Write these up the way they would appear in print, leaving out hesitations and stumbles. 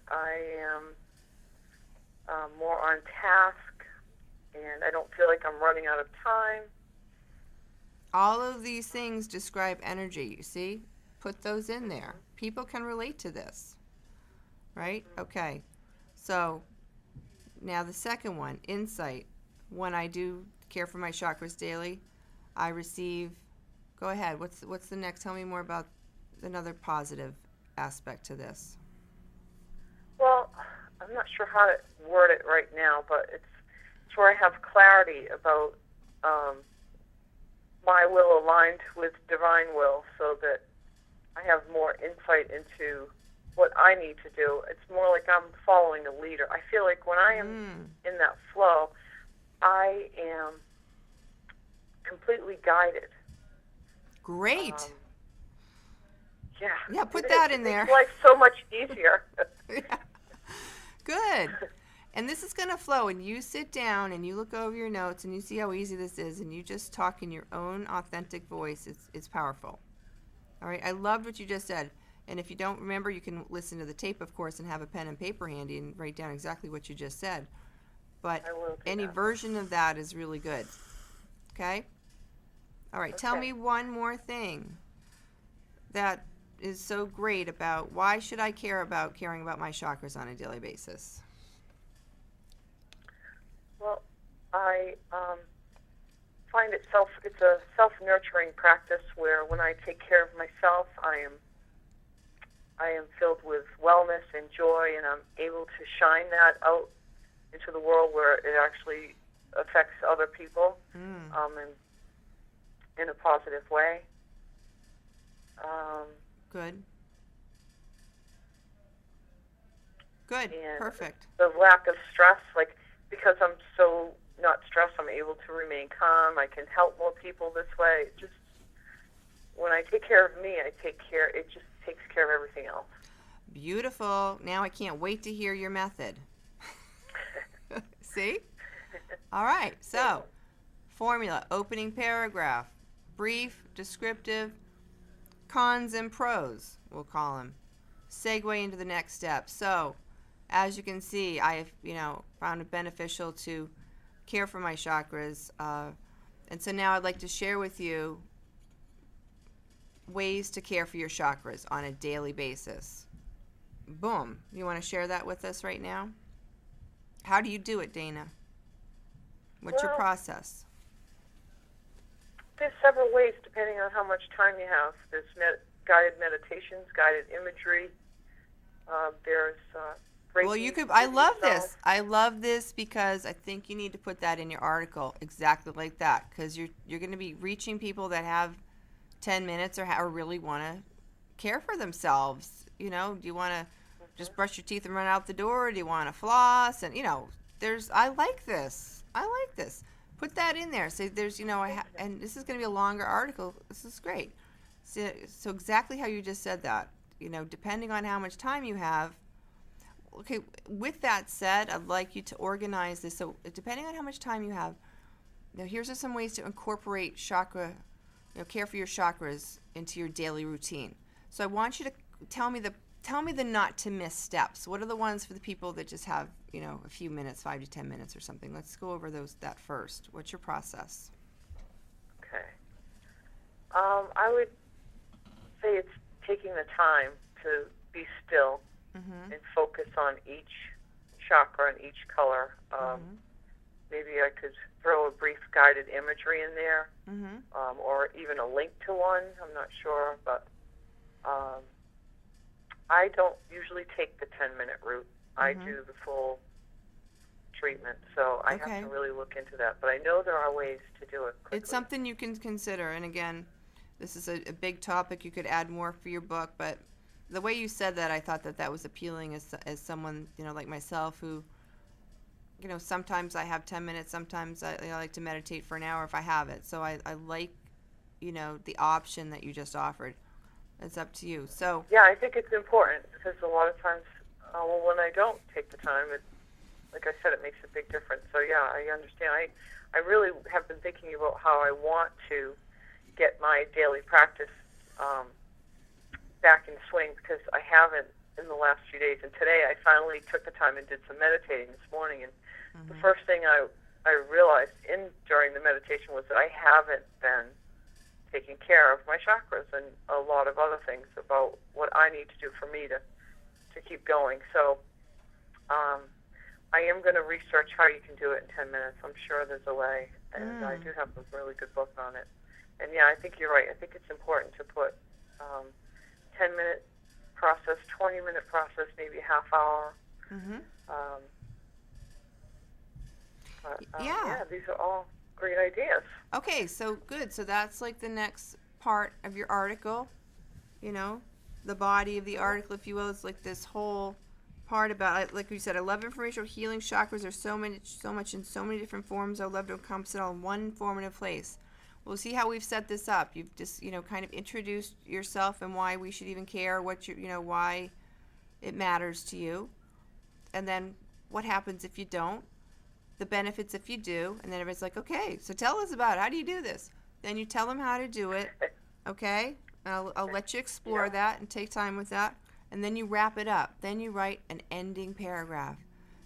I am more on task, and I don't feel like I'm running out of time. All of these things describe energy, you see? Put those in there. People can relate to this, right? Okay. So now the second one, insight. When I do care for my chakras daily, I receive. Go ahead. What's the next? Tell me more about another positive aspect to this. Well, I'm not sure how to word it right now, but it's where I have clarity about my will aligned with divine will, so that I have more insight into what I need to do. It's more like I'm following a leader. I feel like when I am in that flow, I am completely guided. Great. Yeah. Yeah, put that in there. It makes life so much easier. Yeah. Good. And this is going to flow, and you sit down and you look over your notes and you see how easy this is, and you just talk in your own authentic voice. It's powerful. All right. I loved what you just said. And if you don't remember, you can listen to the tape, of course, and have a pen and paper handy and write down exactly what you just said. But any version of that is really good. Okay? All right. Okay. Tell me one more thing that is so great about why should I caring about my chakras on a daily basis? Well, I find it's a self-nurturing practice where when I take care of myself, I am filled with wellness and joy, and I'm able to shine that out into the world where it actually affects other people and in a positive way. Good. Good. And perfect. The lack of stress, like, because I'm so not stressed, I'm able to remain calm. I can help more people this way. Just when I take care of me, it just takes care of everything else. Beautiful. Now I can't wait to hear your method. See? All right. So, formula, opening paragraph, brief, descriptive, cons and pros, we'll call them. Segue into the next step. So, as you can see, I have, found it beneficial to care for my chakras. And so now I'd like to share with you ways to care for your chakras on a daily basis. Boom. You want to share that with us right now? How do you do it, Dana? What's your process? There's several ways depending on how much time you have. There's guided meditations, guided imagery. There's well, you could. I love this. I love this because I think you need to put that in your article exactly like that, because you're going to be reaching people that have 10 minutes or really want to care for themselves. Do you want to just brush your teeth and run out the door? Or do you want to floss? And I like this. Put that in there. So there's, and this is going to be a longer article. This is great. So exactly how you just said that, depending on how much time you have. Okay, with that said, I'd like you to organize this. So depending on how much time you have, here's some ways to incorporate chakra, care for your chakras into your daily routine. So I want you to tell me the not to miss steps. What are the ones for the people that just have, a few minutes, 5 to 10 minutes or something? Let's go over that first. What's your process? Okay. I would say it's taking the time to be still and focus on each chakra and each color. Maybe I could throw a brief guided imagery in there, or even a link to one. I'm not sure, but I don't usually take the 10-minute route. I do the full treatment, so I have to really look into that. But I know there are ways to do it quickly. It's something you can consider, and again, this is a big topic. You could add more for your book, but the way you said that, I thought that was appealing as someone, like myself who, sometimes I have 10 minutes, sometimes I like to meditate for an hour if I have it. So I like, the option that you just offered. It's up to you. So yeah, I think it's important because a lot of times, when I don't take the time, like I said, it makes a big difference. So yeah, I understand. I really have been thinking about how I want to get my daily practice back in swing, because I haven't in the last few days. And today I finally took the time and did some meditating this morning. And the first thing I realized during the meditation was that I haven't been taking care of my chakras and a lot of other things about what I need to do for me to keep going. So I am going to research how you can do it in 10 minutes. I'm sure there's a way, and I do have a really good book on it. And yeah, I think you're right. I think it's important to put 10-minute process, 20-minute process, maybe half hour. Yeah, these are all great ideas. Okay, so good. So that's like the next part of your article, the body of the article, if you will. It's like this whole part about, like we said, I love informational healing. Chakras are so much in so many different forms. I love to encompass it all in one informative place. We'll see how we've set this up. You've just, kind of introduced yourself and why we should even care, why it matters to you. And then what happens if you don't, the benefits if you do, and then everybody's like, okay, so tell us about it. How do you do this? Then you tell them how to do it, okay? And I'll let you explore that and take time with that. And then you wrap it up. Then you write an ending paragraph.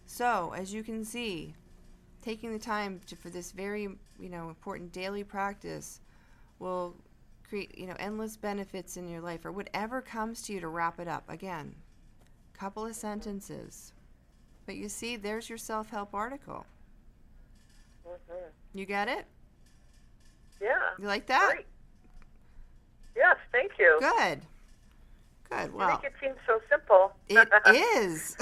So, as you can see, taking the time for this very, important daily practice will create, endless benefits in your life, or whatever comes to you to wrap it up. Again, couple of sentences. But you see, there's your self-help article. You get it? Yeah. You like that? Great. Yes, thank you. Good. Well, you make it seem so simple. It is.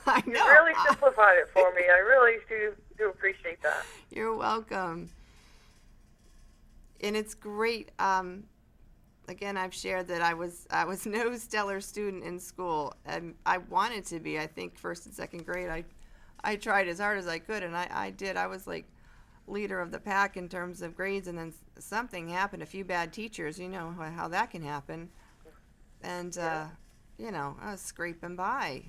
I know. You really simplified it for me. I really do appreciate that. You're welcome. And it's great. Again, I've shared that I was no stellar student in school, and I wanted to be. I think first and second grade, I tried as hard as I could, and I did. I was like leader of the pack in terms of grades, and then something happened. A few bad teachers. You know how that can happen. And I was scraping by.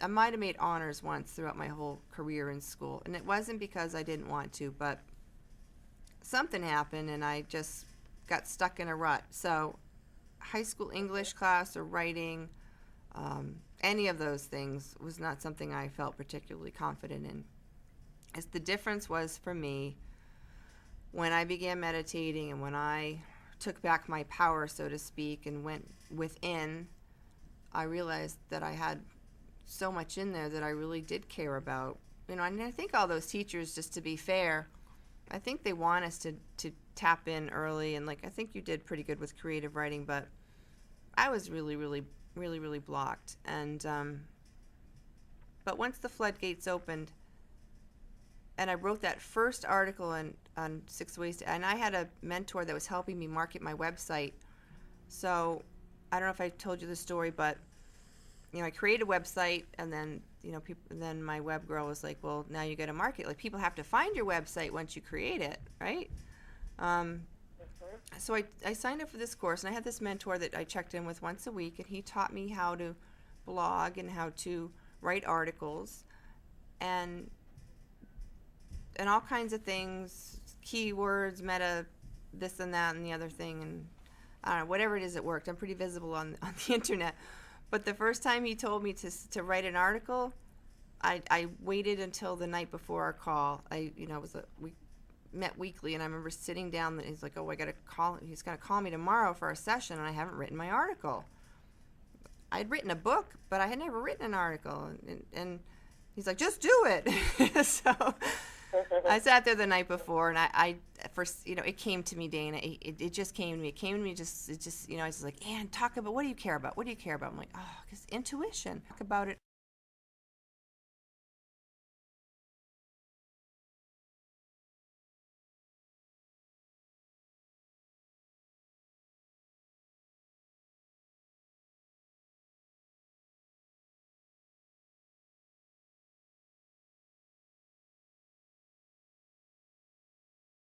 I might have made honors once throughout my whole career in school, and it wasn't because I didn't want to, but something happened and I just got stuck in a rut. So high school English class or writing, any of those things was not something I felt particularly confident in. As the difference was for me when I began meditating and when I took back my power, so to speak, and went within, I realized that I had so much in there that I really did care about. And I think all those teachers, just to be fair, I think they want us to tap in early, and I think you did pretty good with creative writing, but I was really, really, really, really blocked. And but once the floodgates opened, and I wrote that first article on 6 ways and I had a mentor that was helping me market my website. So I don't know if I told you the story, but I created a website, and then then my web girl was like, well, now you got to market. Like, people have to find your website once you create it, right? So I signed up for this course, and I had this mentor that I checked in with once a week, and he taught me how to blog and how to write articles and all kinds of things, keywords, meta, this and that and the other thing, and I don't know, whatever it is, it worked. I'm pretty visible on the internet. But the first time he told me to write an article, I waited until the night before our call. We met weekly, and I remember sitting down, and he's like, oh, he's going to call me tomorrow for our session, and I haven't written my article. I'd written a book, but I had never written an article. And he's like, just do it. So I sat there the night before, and I first, it came to me, Dana. It just came to me. It came to me I was just like, Ann, talk about, what do you care about? What do you care about? I'm like, oh, because intuition. Talk about it